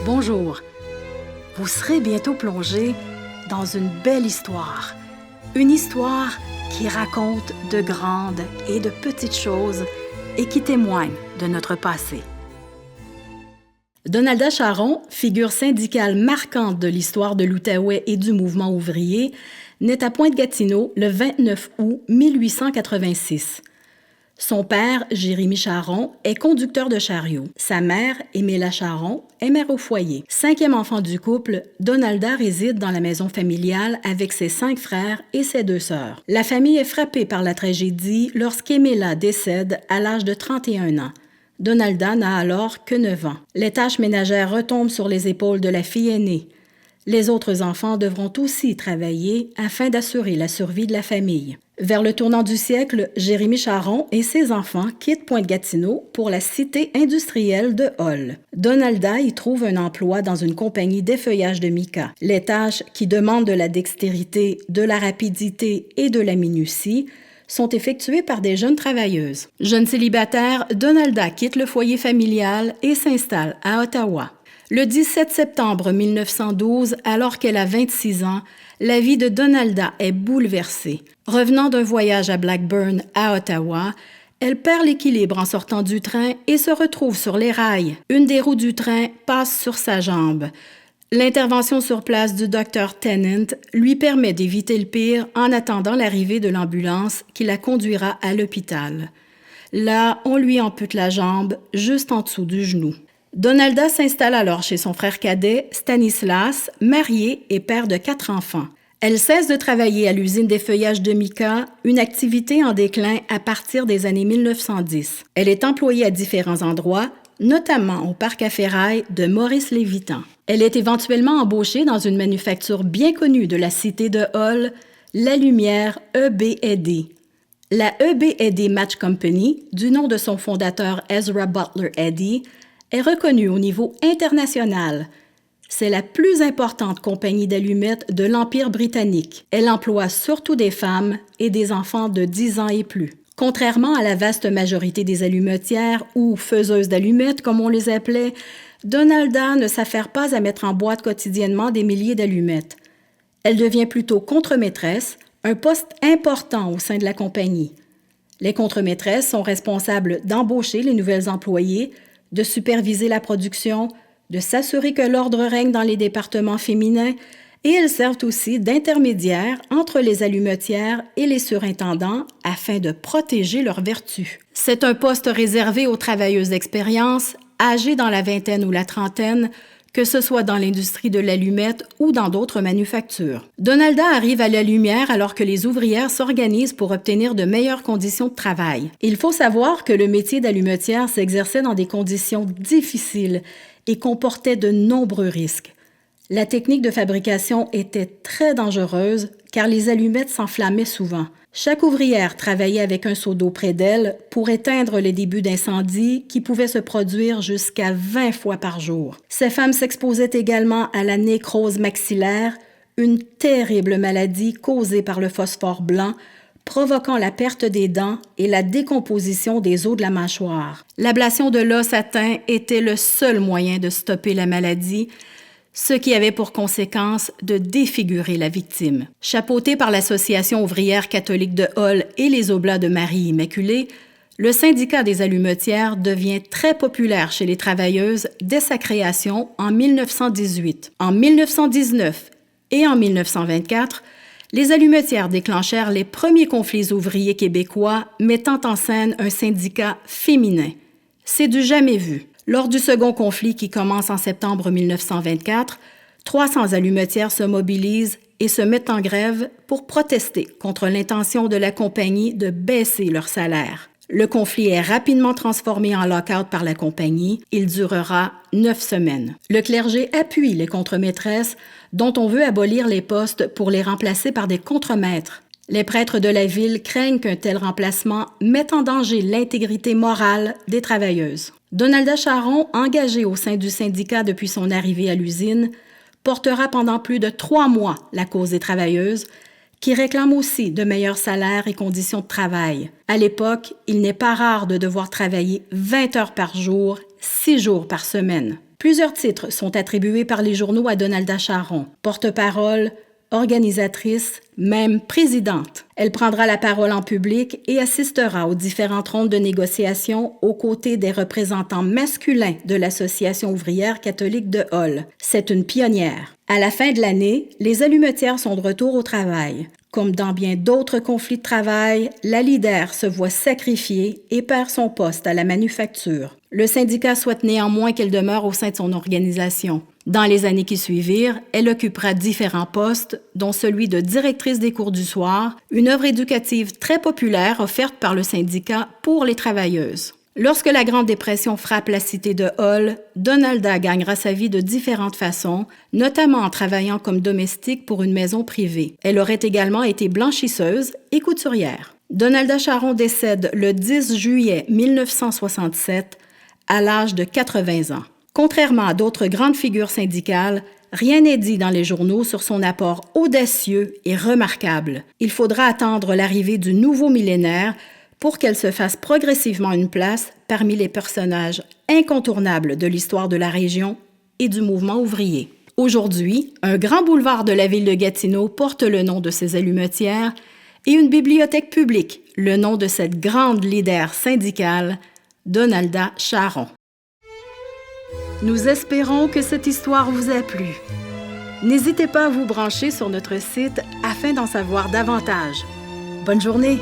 Bonjour. Vous serez bientôt plongé dans une belle histoire. Une histoire qui raconte de grandes et de petites choses et qui témoigne de notre passé. Donalda Charron, figure syndicale marquante de l'histoire de l'Outaouais et du mouvement ouvrier, naît à Pointe-Gatineau le 29 août 1886. Son père, Jérémy Charron, est conducteur de chariot. Sa mère, Éméla Charron, est mère au foyer. 5e enfant du couple, Donalda réside dans la maison familiale avec ses 5 frères et ses 2 sœurs. La famille est frappée par la tragédie lorsqu'Éméla décède à l'âge de 31 ans. Donalda n'a alors que 9 ans. Les tâches ménagères retombent sur les épaules de la fille aînée. Les autres enfants devront aussi travailler afin d'assurer la survie de la famille. Vers le tournant du siècle, Jérémy Charron et ses enfants quittent Pointe-Gatineau pour la cité industrielle de Hull. Donalda y trouve un emploi dans une compagnie d'effeuillage de mica. Les tâches qui demandent de la dextérité, de la rapidité et de la minutie sont effectuées par des jeunes travailleuses. Jeune célibataire, Donalda quitte le foyer familial et s'installe à Ottawa. Le 17 septembre 1912, alors qu'elle a 26 ans, la vie de Donalda est bouleversée. Revenant d'un voyage à Blackburn, à Ottawa, elle perd l'équilibre en sortant du train et se retrouve sur les rails. Une des roues du train passe sur sa jambe. L'intervention sur place du docteur Tennant lui permet d'éviter le pire en attendant l'arrivée de l'ambulance qui la conduira à l'hôpital. Là, on lui ampute la jambe juste en dessous du genou. Donalda s'installe alors chez son frère cadet, Stanislas, marié et père de 4 enfants. Elle cesse de travailler à l'usine d'effeuillage de mica, une activité en déclin à partir des années 1910. Elle est employée à différents endroits, notamment au parc à ferraille de Maurice-Lévitan. Elle est éventuellement embauchée dans une manufacture bien connue de la cité de Hull, la Lumière EB&D. La EB&D Match Company, du nom de son fondateur Ezra Butler Eddy, est reconnue au niveau international. C'est la plus importante compagnie d'allumettes de l'Empire britannique. Elle emploie surtout des femmes et des enfants de 10 ans et plus. Contrairement à la vaste majorité des allumetières ou faiseuses d'allumettes, comme on les appelait, Donalda ne s'affaire pas à mettre en boîte quotidiennement des milliers d'allumettes. Elle devient plutôt contremaîtresse, un poste important au sein de la compagnie. Les contremaîtresses sont responsables d'embaucher les nouvelles employées, de superviser la production, de s'assurer que l'ordre règne dans les départements féminins et elles servent aussi d'intermédiaires entre les allumetières et les surintendants afin de protéger leurs vertus. C'est un poste réservé aux travailleuses d'expérience, âgées dans la vingtaine ou la trentaine, que ce soit dans l'industrie de l'allumette ou dans d'autres manufactures. Donalda arrive à la lumière alors que les ouvrières s'organisent pour obtenir de meilleures conditions de travail. Il faut savoir que le métier d'allumetière s'exerçait dans des conditions difficiles et comportait de nombreux risques. La technique de fabrication était très dangereuse car les allumettes s'enflammaient souvent. Chaque ouvrière travaillait avec un seau d'eau près d'elle pour éteindre les débuts d'incendie qui pouvaient se produire jusqu'à 20 fois par jour. Ces femmes s'exposaient également à la nécrose maxillaire, une terrible maladie causée par le phosphore blanc, provoquant la perte des dents et la décomposition des os de la mâchoire. L'ablation de l'os atteint était le seul moyen de stopper la maladie, ce qui avait pour conséquence de défigurer la victime. Chapeauté par l'Association ouvrière catholique de Hull et les Oblats de Marie Immaculée, le syndicat des allumetières devient très populaire chez les travailleuses dès sa création en 1918. En 1919 et en 1924, les allumetières déclenchèrent les premiers conflits ouvriers québécois mettant en scène un syndicat féminin. C'est du jamais vu. Lors du second conflit qui commence en septembre 1924, 300 allumetières se mobilisent et se mettent en grève pour protester contre l'intention de la compagnie de baisser leur salaire. Le conflit est rapidement transformé en lock-out par la compagnie. Il durera 9 semaines. Le clergé appuie les contremaîtresses dont on veut abolir les postes pour les remplacer par des contremaîtres. Les prêtres de la ville craignent qu'un tel remplacement mette en danger l'intégrité morale des travailleuses. Donalda Charron, engagée au sein du syndicat depuis son arrivée à l'usine, portera pendant plus de 3 mois la cause des travailleuses, qui réclament aussi de meilleurs salaires et conditions de travail. À l'époque, il n'est pas rare de devoir travailler 20 heures par jour, 6 jours par semaine. Plusieurs titres sont attribués par les journaux à Donalda Charon. Porte-parole, organisatrice, même présidente. Elle prendra la parole en public et assistera aux différentes rondes de négociations aux côtés des représentants masculins de l'Association ouvrière catholique de Hull. C'est une pionnière. À la fin de l'année, les allumetières sont de retour au travail. Comme dans bien d'autres conflits de travail, la leader se voit sacrifiée et perd son poste à la manufacture. Le syndicat souhaite néanmoins qu'elle demeure au sein de son organisation. Dans les années qui suivirent, elle occupera différents postes, dont celui de directrice des cours du soir, une œuvre éducative très populaire offerte par le syndicat pour les travailleuses. Lorsque la Grande Dépression frappe la cité de Hull, Donalda gagnera sa vie de différentes façons, notamment en travaillant comme domestique pour une maison privée. Elle aurait également été blanchisseuse et couturière. Donalda Charon décède le 10 juillet 1967 à l'âge de 80 ans. Contrairement à d'autres grandes figures syndicales, rien n'est dit dans les journaux sur son apport audacieux et remarquable. Il faudra attendre l'arrivée du nouveau millénaire pour qu'elle se fasse progressivement une place parmi les personnages incontournables de l'histoire de la région et du mouvement ouvrier. Aujourd'hui, un grand boulevard de la ville de Gatineau porte le nom de ces allumetières et une bibliothèque publique, le nom de cette grande leader syndicale, Donalda Charon. Nous espérons que cette histoire vous a plu. N'hésitez pas à vous brancher sur notre site afin d'en savoir davantage. Bonne journée!